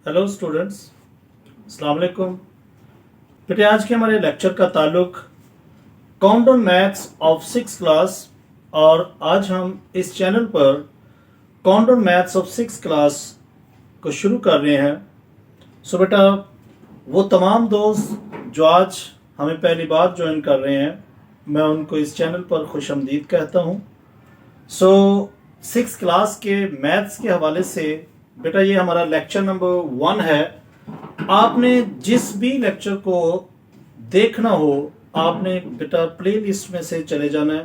Hello students, अस्सलाम वालेकुम। बेटे आज के हमारे लेक्चर का ताल्लुक countdown maths of 6th class और आज हम इस चैनल पर countdown maths of 6th class को शुरू कर रहे हैं। सो बेटा वो तमाम दोस्त जो आज हमें पहली बार ज्वाइन कर रहे हैं, मैं उनको इस चैनल पर खुशामदीद कहता हूँ। सो 6th क्लास के मैथ्स के हवाले से बेटा ये हमारा लेक्चर नंबर 1 है। आपने जिस भी लेक्चर को देखना हो आपने बेटा प्लेलिस्ट में से चले जाना है।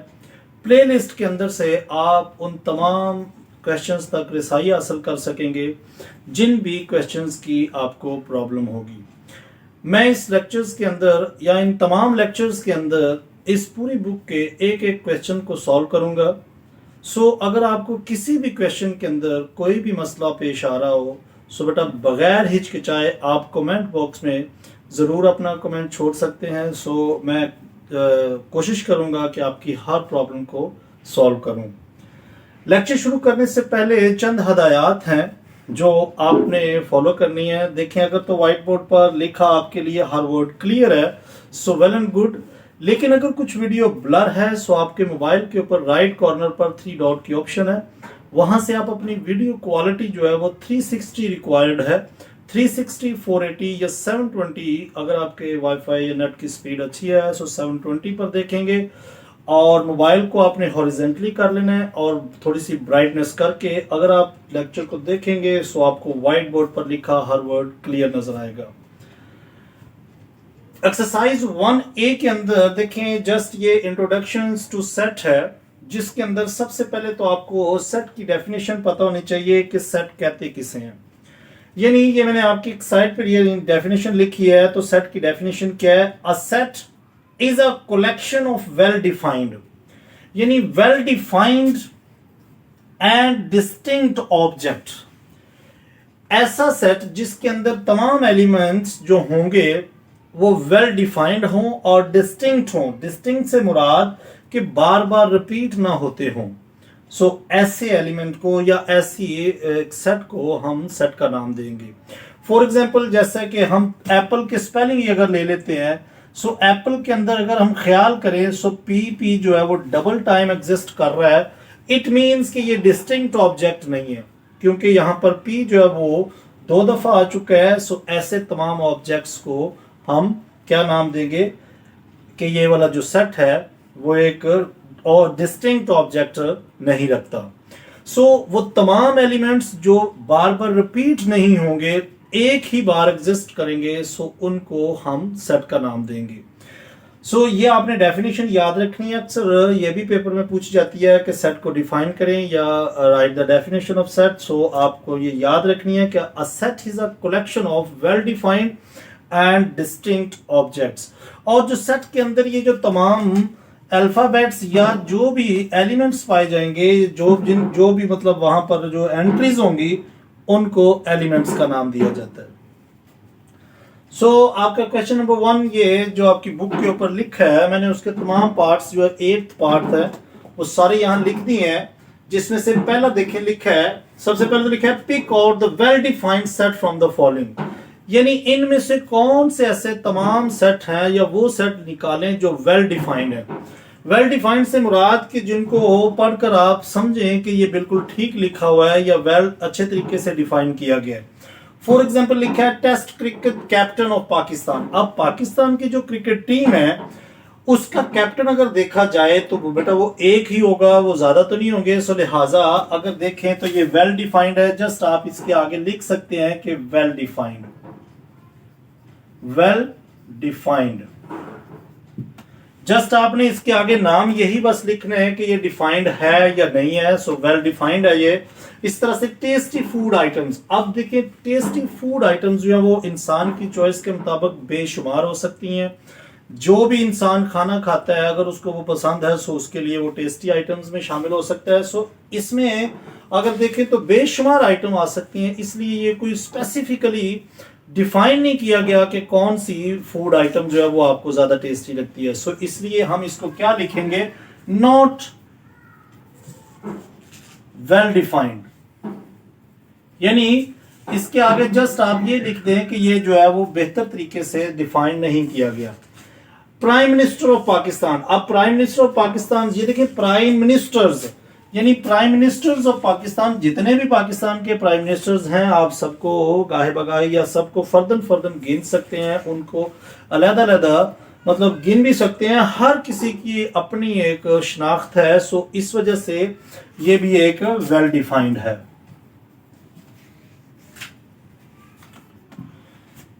प्लेलिस्ट के अंदर से आप उन तमाम क्वेश्चंस तक रसाई हासिल कर सकेंगे जिन भी क्वेश्चंस की आपको प्रॉब्लम होगी। मैं इस लेक्चर्स के अंदर या इन तमाम लेक्चर्स के अंदर इस पूरी बुक के एक एक क्वेश्चन को सॉल्व करूंगा। सो अगर आपको किसी भी क्वेश्चन के अंदर कोई भी मसला पेश आ रहा हो सो बेटा बगैर हिचकिचाए आप कमेंट बॉक्स में ज़रूर अपना कमेंट छोड़ सकते हैं। सो मैं कोशिश करूंगा कि आपकी हर प्रॉब्लम को सॉल्व करूं। लेक्चर शुरू करने से पहले चंद हदायत हैं जो आपने फॉलो करनी है। देखें अगर तो व्हाइट बोर्ड पर लिखा आपके लिए हर वर्ड क्लियर है सो वेल एंड गुड, लेकिन अगर कुछ वीडियो ब्लर है सो आपके मोबाइल के ऊपर राइट कॉर्नर पर 3 डॉट की ऑप्शन है, वहां से आप अपनी वीडियो क्वालिटी जो है वो 360 रिक्वायर्ड है। 360, 480 या 720 अगर आपके वाईफाई या नेट की स्पीड अच्छी है सो 720 पर देखेंगे और मोबाइल को आपने हॉरिजेंटली कर लेना है और थोड़ी सी ब्राइटनेस करके अगर आप लेक्चर को देखेंगे सो आपको व्हाइट बोर्ड पर लिखा हर वर्ड क्लियर नजर आएगा। एक्सरसाइज 1A के अंदर देखें जस्ट ये इंट्रोडक्शंस टू सेट है, जिसके अंदर सबसे पहले तो आपको सेट की डेफिनेशन पता होनी चाहिए कि सेट कहते किसे हैं। यानी ये मैंने आपकी साइड पर ये डेफिनेशन लिखी है, तो सेट की डेफिनेशन क्या है? A set is a collection of well defined, यानी well defined and distinct object. ऐसा सेट जिसके अंदर तमाम एलिमेंट्स जो होंगे वो वेल डिफाइंड हों और डिस्टिंक्ट हों। डिस्टिंक्ट से मुराद कि बार बार रिपीट ना होते हों। सो ऐसे एलिमेंट को या ऐसी सेट को हम सेट का नाम देंगे। फॉर एग्जांपल जैसा कि हम एप्पल के स्पेलिंग ही अगर ले लेते हैं सो एप्पल के अंदर अगर हम ख्याल करें सो पी जो है वो डबल टाइम एग्जिस्ट कर रहा है। इट मीन्स कि ये डिस्टिंक्ट ऑब्जेक्ट नहीं है, क्योंकि यहां पर पी जो है वो 2 दफा आ चुका है। सो ऐसे तमाम ऑब्जेक्ट्स को हम क्या नाम देंगे कि ये वाला जो सेट है वो एक और डिस्टिंक्ट ऑब्जेक्ट नहीं रखता। सो वो तमाम एलिमेंट्स जो बार बार रिपीट नहीं होंगे, एक ही बार एग्जिस्ट करेंगे, सो उनको हम सेट का नाम देंगे। सो ये आपने डेफिनेशन याद रखनी है। अक्सर ये भी पेपर में पूछी जाती है कि सेट को डिफाइन करें या write the definition of set. So आपको ये याद रखनी है कि a set is a collection of well defined and distinct objects. और जो सेट के अंदर ये जो तमाम अल्फाबेट्स या जो भी एलिमेंट्स पाए जाएंगे, जो भी मतलब वहां पर जो एंट्रीज होंगी उनको एलिमेंट्स का नाम दिया जाता है। सो आपका क्वेश्चन नंबर 1 ये जो आपकी बुक के ऊपर लिखा है, मैंने उसके तमाम पार्ट्स जो है 8th पार्ट है वो सारे यहां लिख दिए हैं। जिसमें से पहला देखें लिखा है, सबसे पहले तो लिखा है pick out the well defined set from the following, यानी इनमें से कौन से ऐसे तमाम सेट हैं या वो सेट निकालें जो वेल डिफाइंड है। वेल डिफाइंड से मुराद कि जिनको पढ़कर आप समझें कि ये बिल्कुल ठीक लिखा हुआ है या वेल अच्छे तरीके से डिफाइन किया गया है। फॉर एग्जांपल लिखा है test cricket captain of Pakistan. अब पाकिस्तान की जो क्रिकेट टीम है उसका कैप्टन अगर देखा जाए तो बेटा वो एक ही होगा, वो ज्यादा तो नहीं होंगे। सो लिहाजा अगर देखें तो ये वेल डिफाइंड है। जस्ट आप इसके आगे लिख सकते हैं कि well defined, well defined. Just आपने इसके आगे नाम यही बस लिखना है कि ये डिफाइंड है या नहीं है। सो वेल डिफाइंड है ये। इस तरह से टेस्टी फूड आइटम्स। अब देखिए टेस्टी फूड आइटम्स जो है वो इंसान की चॉइस के मुताबिक बेशुमार हो सकती हैं। जो भी इंसान खाना खाता है अगर उसको वो पसंद है सो उसके लिए वो टेस्टी आइटम्स में शामिल हो सकता है। सो इसमें अगर देखें तो बेशुमार आइटम आ सकती हैं, इसलिए ये कोई स्पेसिफिकली डिफाइन नहीं किया गया कि कौन सी फूड आइटम जो है वो आपको ज्यादा टेस्टी लगती है। सो इसलिए हम इसको क्या लिखेंगे? Not well defined. यानी इसके आगे जस्ट आप ये लिख दें कि ये जो है वो बेहतर तरीके से डिफाइन नहीं किया गया। प्राइम मिनिस्टर ऑफ पाकिस्तान, अब प्राइम मिनिस्टर ऑफ पाकिस्तान, ये देखिए प्राइम मिनिस्टर्स, यानी प्राइम मिनिस्टर्स ऑफ पाकिस्तान, जितने भी पाकिस्तान के प्राइम मिनिस्टर्स हैं आप सबको गाहे बगाहे या सबको फर्दन फर्दन गिन सकते हैं, उनको अलग अलग मतलब गिन भी सकते हैं। हर किसी की अपनी एक शनाख्त है, सो इस वजह से ये भी एक वेल डिफाइंड है।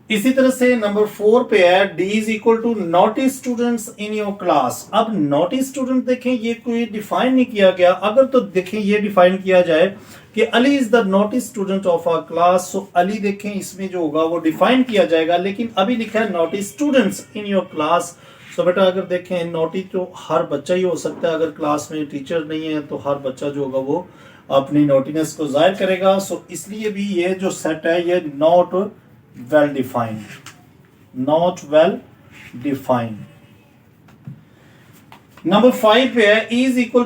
इसी तरह से नंबर 4 पे है D is equal to naughty students in your class. अब नॉटी स्टूडेंट देखें ये कोई डिफाइन नहीं किया गया, अगर तो देखें ये डिफाइन किया जाए कि Ali is the naughty student of our class, so Ali देखें इसमें जो होगा वो डिफाइन किया जाएगा, लेकिन अभी लिखा है naughty students in your class. So बेटा अगर देखें नॉटी तो हर बच्चा ही हो सकता है, अगर क्लास में टीचर नहीं है तो हर बच्चा जो होगा वो अपनी नॉटीनेस को जाहिर करेगा। सो इसलिए भी ये जो सेट है ये not well defined, not well defined. Number 5 पे है is equal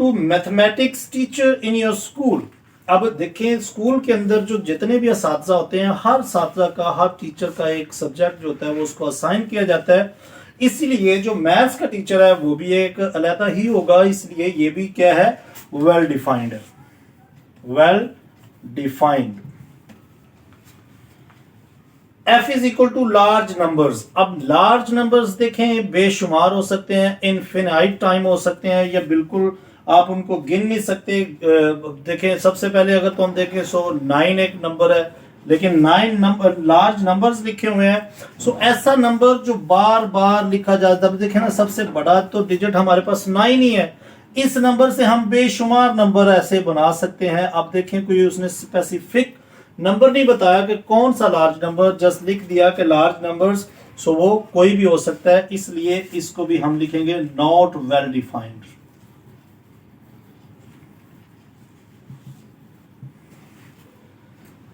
to mathematics teacher in your school। अब देखें स्कूल के अंदर जो जितने भी असातिज़ा होते हैं, हर असातिज़ा का, हर टीचर का एक सब्जेक्ट जो होता है वो उसको असाइन किया जाता है, इसलिए जो मैथ्स का टीचर है वो भी एक अलहदा ही होगा, इसलिए ये भी क्या है वेल डिफाइंड है, well defined. F is equal to large numbers. अब लार्ज नंबर्स देखें बेशुमार हो सकते हैं, इनफिनाइट टाइम हो सकते हैं, या बिल्कुल आप उनको गिन नहीं सकते। देखें सबसे पहले अगर तो हम देखें 9 एक नंबर है, लेकिन 9 नंबर लार्ज नंबर्स लिखे हुए हैं। सो ऐसा नंबर जो बार बार लिखा जाता है, देखें ना सबसे बड़ा तो डिजिट हमारे पास 9 ही है, इस नंबर से हम बेशुमार नंबर ऐसे बना सकते हैं। अब देखें कोई उसने स्पेसिफिक नंबर नहीं बताया कि कौन सा लार्ज नंबर, जस्ट लिख दिया कि लार्ज नंबर्स, सो वो कोई भी हो सकता है, इसलिए इसको भी हम लिखेंगे not well defined.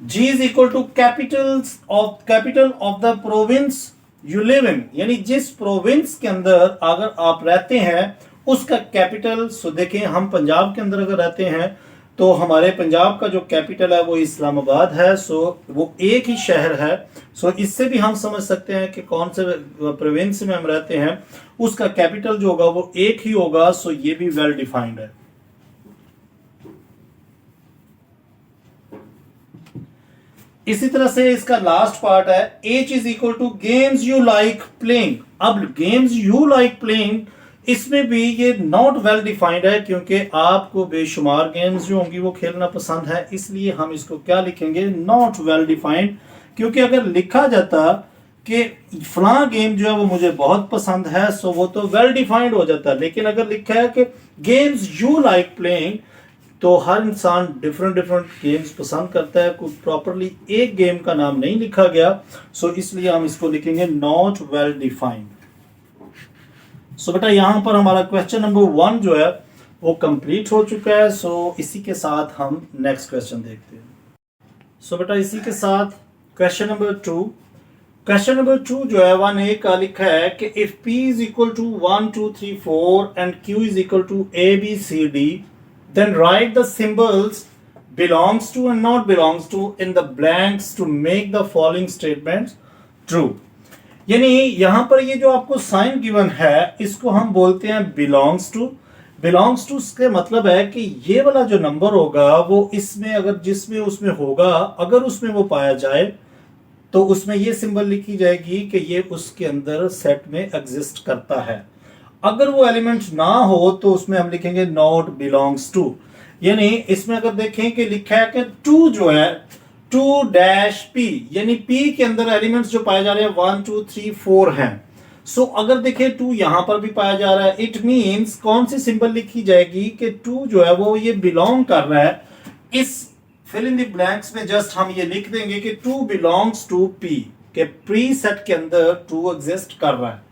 G is equal to capital of the province you live in, यानी जिस प्रोविंस के अंदर अगर आप रहते हैं उसका कैपिटल। सो देखें हम पंजाब के अंदर अगर रहते हैं तो हमारे पंजाब का जो कैपिटल है वो इस्लामाबाद है, सो वो एक ही शहर है। सो इससे भी हम समझ सकते हैं कि कौन से प्रोविंस में हम रहते हैं उसका कैपिटल जो होगा वो एक ही होगा, सो ये भी वेल डिफाइंड है। इसी तरह से इसका लास्ट पार्ट है H is equal to games you like playing. अब गेम्स यू लाइक प्लेइंग, इसमें भी ये नॉट वेल डिफाइंड है, क्योंकि आपको बेशुमार गेम्स जो होंगी वो खेलना पसंद है, इसलिए हम इसको क्या लिखेंगे नॉट वेल डिफाइंड। क्योंकि अगर लिखा जाता कि फलां गेम जो है वो मुझे बहुत पसंद है, सो वो तो वेल डिफाइंड हो जाता, लेकिन अगर लिखा है कि गेम्स यू लाइक प्लेइंग, तो हर इंसान डिफरेंट डिफरेंट गेम्स पसंद करता है, कोई प्रॉपरली एक गेम का नाम नहीं लिखा गया, सो इसलिए हम इसको लिखेंगे नॉट वेल डिफाइंड। सो बेटा यहां पर हमारा क्वेश्चन नंबर 1 जो है वो कंप्लीट हो चुका है। सो इसी के साथ हम नेक्स्ट क्वेश्चन देखते हैं। सो बेटा इसी के साथ क्वेश्चन नंबर 2, क्वेश्चन नंबर 2 जो है 1A का लिखा है कि if P is equal to 1 2 3 4 and Q is equal to ABCD, then write the symbols belongs to and not belongs to in the blanks to make the following statements true। यानी यहां पर ये जो आपको साइन गिवन है इसको हम बोलते हैं बिलोंग्स टू। बिलोंग्स टू के मतलब है कि ये वाला जो नंबर होगा वो इसमें अगर जिसमें उसमें होगा, अगर उसमें वो पाया जाए तो उसमें ये सिंबल लिखी जाएगी कि ये उसके अंदर सेट में एग्जिस्ट करता है। अगर वो एलिमेंट ना हो तो उसमें हम लिखेंगे नॉट बिलोंग्स टू। यानी इसमें अगर देखें कि लिखा है कि 2 जो है 2-P, यानी P के अंदर एलिमेंट्स जो पाए जा रहे हैं 1 2 3 4 हैं। सो अगर देखें 2 यहां पर भी पाया जा रहा है, इट मींस कौन सी सिंबल लिखी जाएगी कि 2 जो है वो ये बिलोंग कर रहा है। इस फिल इन द ब्लैंक्स में जस्ट हम ये लिख देंगे कि 2 बिलोंग्स टू P, के प्री सेट के अंदर 2 एग्जिस्ट कर रहा है।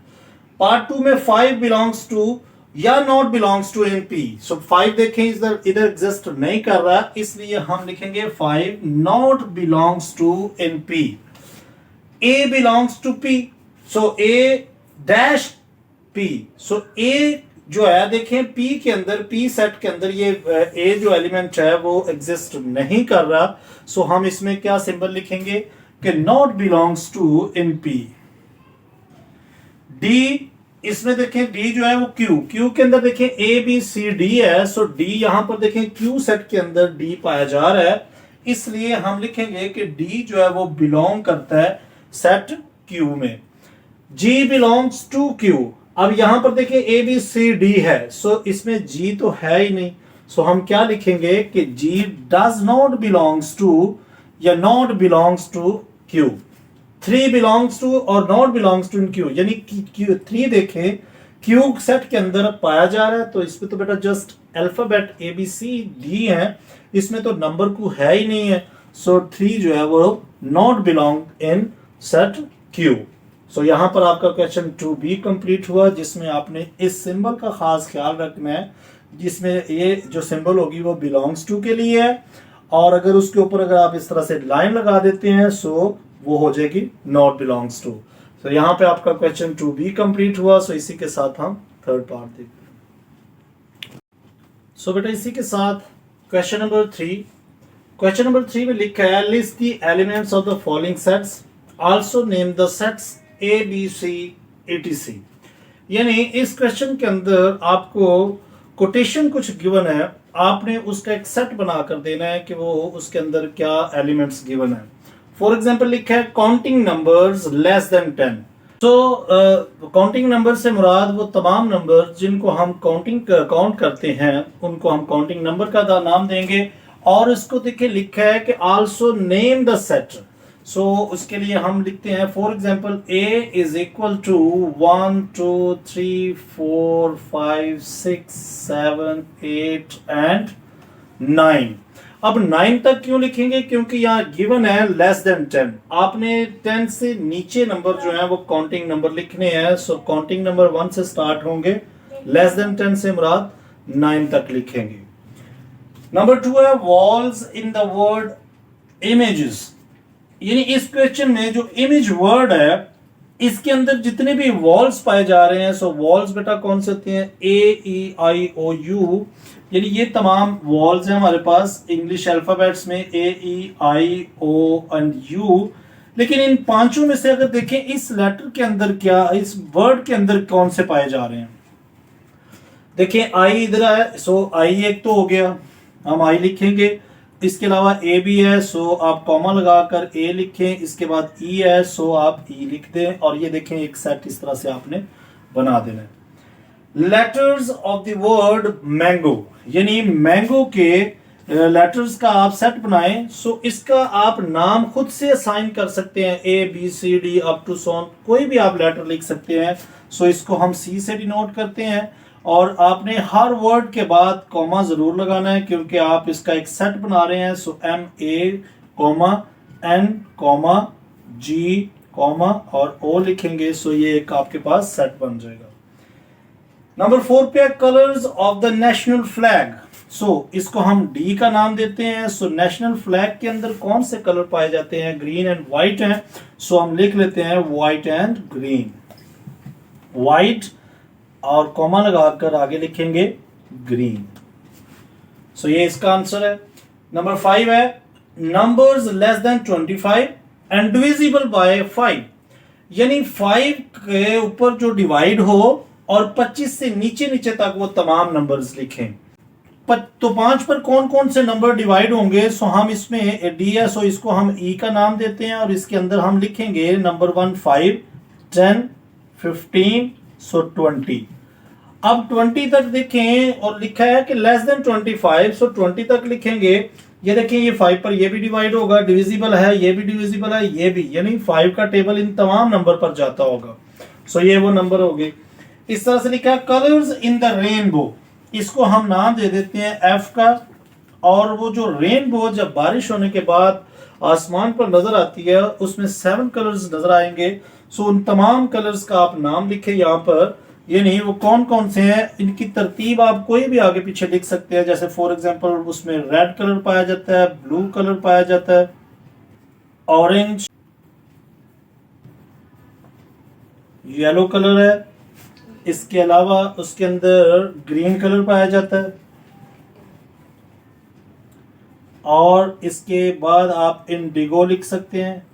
पार्ट 2 में 5 बिलोंग्स टू या not belongs to in P। So 5 देखें इधर एग्जिस्ट नहीं कर रहा, इसलिए हम लिखेंगे 5 not belongs to in P। A belongs to P, so A-P, so A जो है देखें पी के अंदर, पी सेट के अंदर ये ए जो एलिमेंट है वो एग्जिस्ट नहीं कर रहा, सो हम इसमें क्या सिंबल लिखेंगे कि not belongs to in P. D, इसमें देखें डी जो है वो क्यू, क्यू के अंदर देखें ए बी सी डी है, सो डी यहां पर देखें क्यू सेट के अंदर डी पाया जा रहा है, इसलिए हम लिखेंगे कि डी जो है वो बिलोंग करता है सेट क्यू में। जी बिलोंग्स टू क्यू, अब यहां पर देखिए ए बी सी डी है, सो इसमें जी तो है ही नहीं, सो हम क्या लिखेंगे कि G does not belongs to या not belongs to Q. Three belongs to और not belongs to in Q, यानी क्यू थ्री देखें क्यू सेट के अंदर पाया जा रहा है, तो इसमें तो बेटा just alphabet A B C D है, इसमें तो नंबर को है ही नहीं है, सो थ्री जो है वो not belong in set Q. So यहां पर आपका क्वेश्चन 2B कंप्लीट हुआ, जिसमें आपने इस सिंबल का खास ख्याल रखना है, जिसमें ये जो सिंबल होगी वो बिलोंग्स टू के लिए है, और अगर उसके ऊपर अगर आप इस तरह से लाइन लगा देते हैं सो वो हो जाएगी नॉट बिलोंग्स टू। सो यहाँ पे आपका क्वेश्चन 2B कंप्लीट हुआ। सो इसी के साथ हम थर्ड पार्ट देखते हैं। सो बेटा इसी के साथ क्वेश्चन नंबर 3, क्वेश्चन नंबर 3 में लिखा है list the elements of the following sets, also name the sets A B C etc। यानी इस क्वेश्चन के अंदर आपको कोटेशन कुछ गिवन है, आपने उसका एक सेट बनाकर देना है कि वो उसके अंदर क्या एलिमेंट्स गिवन है। फॉर एग्जांपल लिखा है काउंटिंग नंबर्स लेस देन 10। तो काउंटिंग नंबर से मुराद वो तमाम नंबर जिनको हम काउंट करते हैं उनको हम काउंटिंग नंबर का नाम देंगे, और इसको देखिए लिखा है कि also name the set. So उसके लिए हम लिखते हैं for example a is equal to 1 2 3 4 5 6 7 8 and 9। अब 9 तक क्यों लिखेंगे, क्योंकि यहाँ गिवन है लेस देन 10, आपने 10 से नीचे नंबर जो है वो काउंटिंग नंबर लिखने हैं। सो काउंटिंग नंबर 1 से स्टार्ट होंगे, लेस देन 10 से मुराद 9 तक लिखेंगे। नंबर 2 है walls in the word images, यानी इस क्वेश्चन में जो इमेज वर्ड है इसके अंदर जितने भी वॉल्स पाए जा रहे हैं, सो वॉल्स बेटा कौन से होते हैं ए ई आई ओ यू, यानी ये तमाम वॉल्स हैं हमारे पास इंग्लिश अल्फाबेट्स में ए ई आई ओ एंड यू। लेकिन इन पांचों में से अगर देखें इस लेटर के अंदर क्या, इस वर्ड के अंदर कौन से पाए जा रहे हैं, देखिए आई इधर है, सो आई एक तो हो गया, हम आई लिखेंगे। इसके अलावा ए भी है, सो आप कॉमा लगाकर ए लिखें, इसके बाद ई है, सो आप ई लिख दें, और ये देखें एक सेट इस तरह से आपने बना देना है। Letters of the word mango, यानी मैंगो के लेटर्स का आप सेट बनाएं, सो इसका आप नाम खुद से असाइन कर सकते हैं, A B C D up to so on, कोई भी आप लेटर लिख सकते हैं। सो इसको हम सी से डिनोट करते हैं, और आपने हर वर्ड के बाद कॉमा जरूर लगाना है क्योंकि आप इसका एक सेट बना रहे हैं। So M A comma N comma G comma और ओ लिखेंगे, सो ये एक आपके पास सेट बन जाएगा। नंबर 4 पे colours of the national flag, so इसको हम डी का नाम देते हैं। सो नेशनल फ्लैग के अंदर कौन से कलर पाए जाते हैं, ग्रीन एंड व्हाइट हैं, सो हम लिख लेते हैं व्हाइट एंड ग्रीन, व्हाइट और कॉमा लगाकर आगे लिखेंगे ग्रीन। सो ये इसका आंसर है। नंबर 5 है numbers less than 25 and divisible by 5, यानी 5 के ऊपर जो डिवाइड हो और 25 से नीचे नीचे तक वो तमाम नंबर्स लिखें। तो 5 पर कौन कौन से नंबर डिवाइड होंगे, सो हम इसमें डी है, सो इसको हम ई का नाम देते हैं, और इसके अंदर हम लिखेंगे नंबर 1 5 10 15 सो 20। अब 20 तक देखें और लिखा है कि लेस देन 25, सो 20 तक लिखेंगे। ये देखें ये 5 पर ये भी डिवाइड होगा, डिविजिबल है, ये भी डिविजिबल है, ये भी, यानी 5 का टेबल इन तमाम नंबर पर जाता होगा। सो ये वो नंबर हो गए। इस तरह से लिखा है कलर्स इन द रेनबो, इसको हम नाम दे देते हैं एफ का, और वो जो रेनबो जब बारिश होने के बाद आसमान पर नजर आती है उसमें 7 कलर्स नजर आएंगे। सो उन तमाम कलर्स का आप नाम लिखे यहाँ पर, ये नहीं वो कौन कौन से हैं, इनकी तरतीब आप कोई भी आगे पीछे लिख सकते हैं। जैसे फॉर एग्जांपल उसमें रेड कलर पाया जाता है, ब्लू कलर पाया जाता है, ऑरेंज, येलो कलर है, इसके अलावा उसके अंदर ग्रीन कलर पाया जाता है, और इसके बाद आप इंडिगो लिख सकते हैं,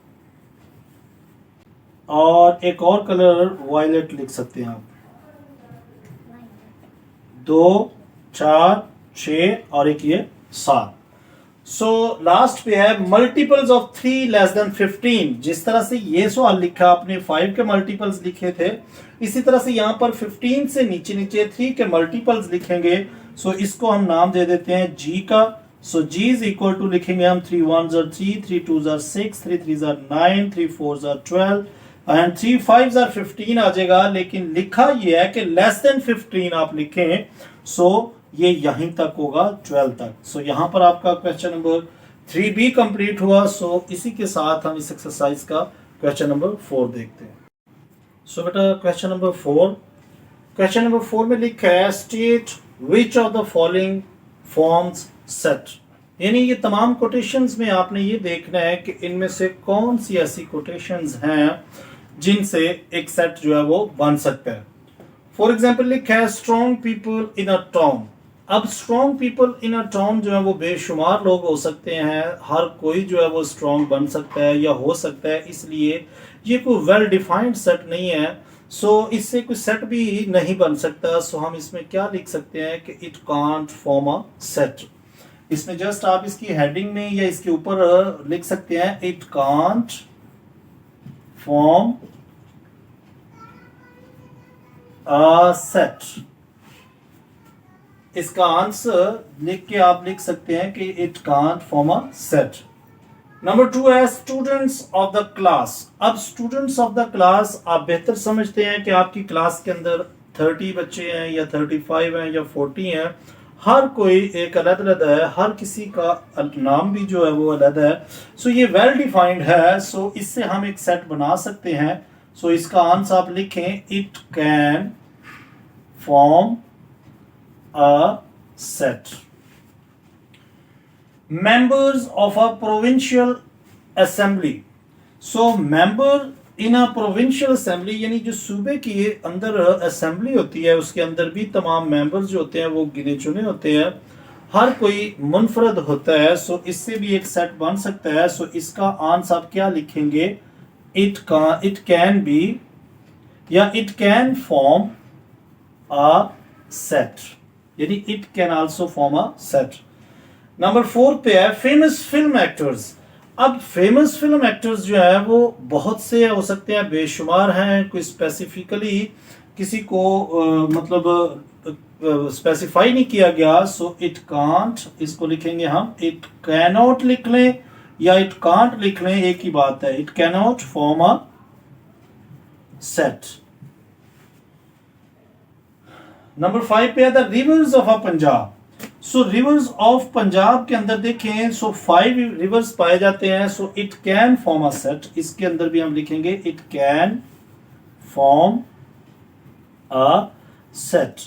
और एक और कलर वायलेट लिख सकते हैं आप। 2, 4, 6 और एक ये 7। सो लास्ट पे है मल्टीपल्स ऑफ 3 लेस देन 15। जिस तरह से ये सवाल लिखा आपने 5 के मल्टीपल्स लिखे थे, इसी तरह से यहाँ पर 15 से नीचे नीचे 3 के मल्टीपल्स लिखेंगे। सो इसको हम नाम दे देते हैं जी का। सो जी इज इक्वल टू लिखेंगे हम 3 1s are 3, 3 2s are 6, 3 3s are 9, 3 4s are 12 and 3 5s are 15 आ जाएगा। लेकिन लिखा ये है कि लेस देन 15 आप लिखें, सो ये यहीं तक होगा 12 तक। सो यहाँ पर आपका क्वेश्चन नंबर 3B कंप्लीट हुआ। सो इसी के साथ हम इस एक्सरसाइज का क्वेश्चन नंबर 4 देखते हैं। सो बेटा क्वेश्चन नंबर 4, क्वेश्चन नंबर 4 में लिखा है state which of the following forms set. यानी ये तमाम कोटेशंस में आपने ये देखना है कि इनमें से कौन सी ऐसी कोटेशंस हैं जिनसे एक सेट जो है वो बन सकता है। फॉर एग्जाम्पल लिखा है strong people in a town. अब strong people in a town जो है वो बेशुमार लोग हो सकते हैं, हर कोई जो है वो स्ट्रॉन्ग बन सकता है या हो सकता है, इसलिए ये कोई वेल डिफाइंड सेट नहीं है। सो इससे कोई सेट भी नहीं बन सकता। सो हम इसमें क्या लिख सकते हैं कि it can't form a set. इसमें जस्ट आप इसकी हेडिंग में या इसके ऊपर लिख सकते हैं it can't form a set. इसका आंसर लिख के आप लिख सकते हैं कि it can't form a set. Number 2 है स्टूडेंट्स ऑफ द क्लास। अब स्टूडेंट्स ऑफ द क्लास आप बेहतर समझते हैं कि आपकी क्लास के अंदर 30 बच्चे हैं या 35 हैं या 40 हैं, हर कोई एक अलग अलग है, हर किसी का नाम भी जो है वो अलग है। सो ये वेल डिफाइंड है। सो इससे हम एक सेट बना सकते हैं। सो इसका आंसर आप लिखें it can form a set. Members of a provincial assembly. So member in a provincial assembly यानी जो सूबे की अंदर असेंबली होती है उसके अंदर भी तमाम मेंबर्स जो होते हैं वो गिने चुने होते हैं, हर कोई मुनफरद होता है। सो इससे भी एक सेट बन सकता है। सो इसका आंसर आप क्या लिखेंगे, इट कैन बी या it can form a set, यानी it can also form a set. Number 4 पे है फेमस फिल्म एक्टर्स। अब फेमस फिल्म एक्टर्स जो है वो बहुत से हो सकते हैं, बेशुमार हैं, कोई स्पेसिफिकली किसी को मतलब स्पेसिफाई नहीं किया गया। सो इट कांट, इसको लिखेंगे हम इट कैनॉट लिख लें या इट कांट लिख लें, एक ही बात है। It cannot form a set. Number 5 पे है the reverse of a Punjab. So reverse of Punjab के अंदर देखें, सो 5 रिवर्स पाए जाते हैं। So it can form a set, इसके अंदर भी हम लिखेंगे it can form a set.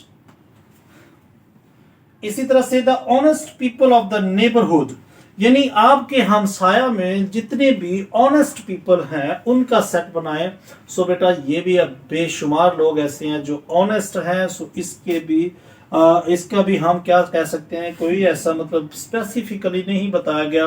इसी तरह से the honest people of the neighbourhood, यानी आपके हमसाया में जितने भी ऑनेस्ट पीपल हैं उनका सेट बनाएं। सो बेटा ये भी अब बेशुमार लोग ऐसे हैं जो ऑनेस्ट हैं। सो इसका भी हम क्या कह सकते हैं, कोई ऐसा मतलब स्पेसिफिकली नहीं बताया गया,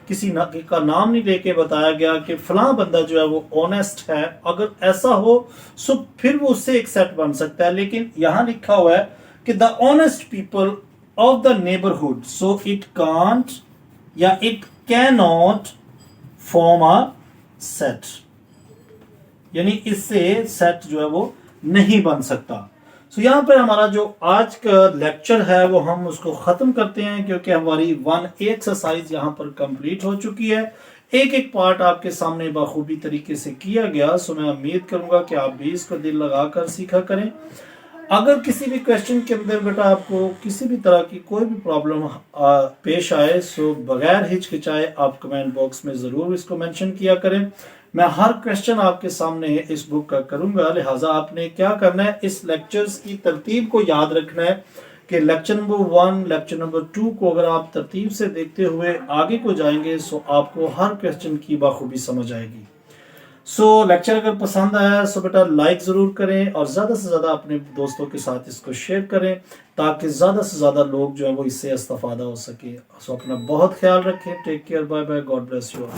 किसी का नाम नहीं लेके बताया गया कि फलां बंदा जो है वो ऑनेस्ट है। अगर ऐसा हो सो फिर वो उससे एक सेट बन सकता है, लेकिन यहां लिखा हुआ है कि the honest people of the neighbourhood. So it can't या it can not form a set, यानी इससे सेट जो है वो नहीं बन सकता। सो यहाँ पर हमारा जो आज का लेक्चर है वो हम उसको खत्म करते हैं, क्योंकि हमारी 1A एक्सरसाइज यहाँ पर कंप्लीट हो चुकी है। एक एक पार्ट आपके सामने बखूबी तरीके से किया गया। सो मैं उम्मीद करूंगा कि आप भी इसको दिल लगाकर सीखा करें। अगर किसी भी क्वेश्चन के अंदर बेटा आपको किसी भी तरह की कोई भी प्रॉब्लम पेश आए, सो बगैर हिचकिचाए आप कमेंट बॉक्स में ज़रूर इसको मेंशन किया करें। मैं हर क्वेश्चन आपके सामने इस बुक का करूंगा, लिहाजा आपने क्या करना है, इस लेक्चर्स की तरतीब को याद रखना है कि लेक्चर नंबर 1, लेक्चर नंबर 2 को अगर आप तरतीब से देखते हुए आगे को जाएंगे सो आपको हर क्वेश्चन की बखूबी समझ आएगी। सो लेक्चर अगर पसंद आया सो बेटा लाइक ज़रूर करें और ज़्यादा से ज़्यादा अपने दोस्तों के साथ इसको शेयर करें ताकि ज़्यादा से ज़्यादा लोग जो है वो इससे इस्तेफादा हो सके। सो अपना बहुत ख्याल रखें। Take care, bye bye, God bless you.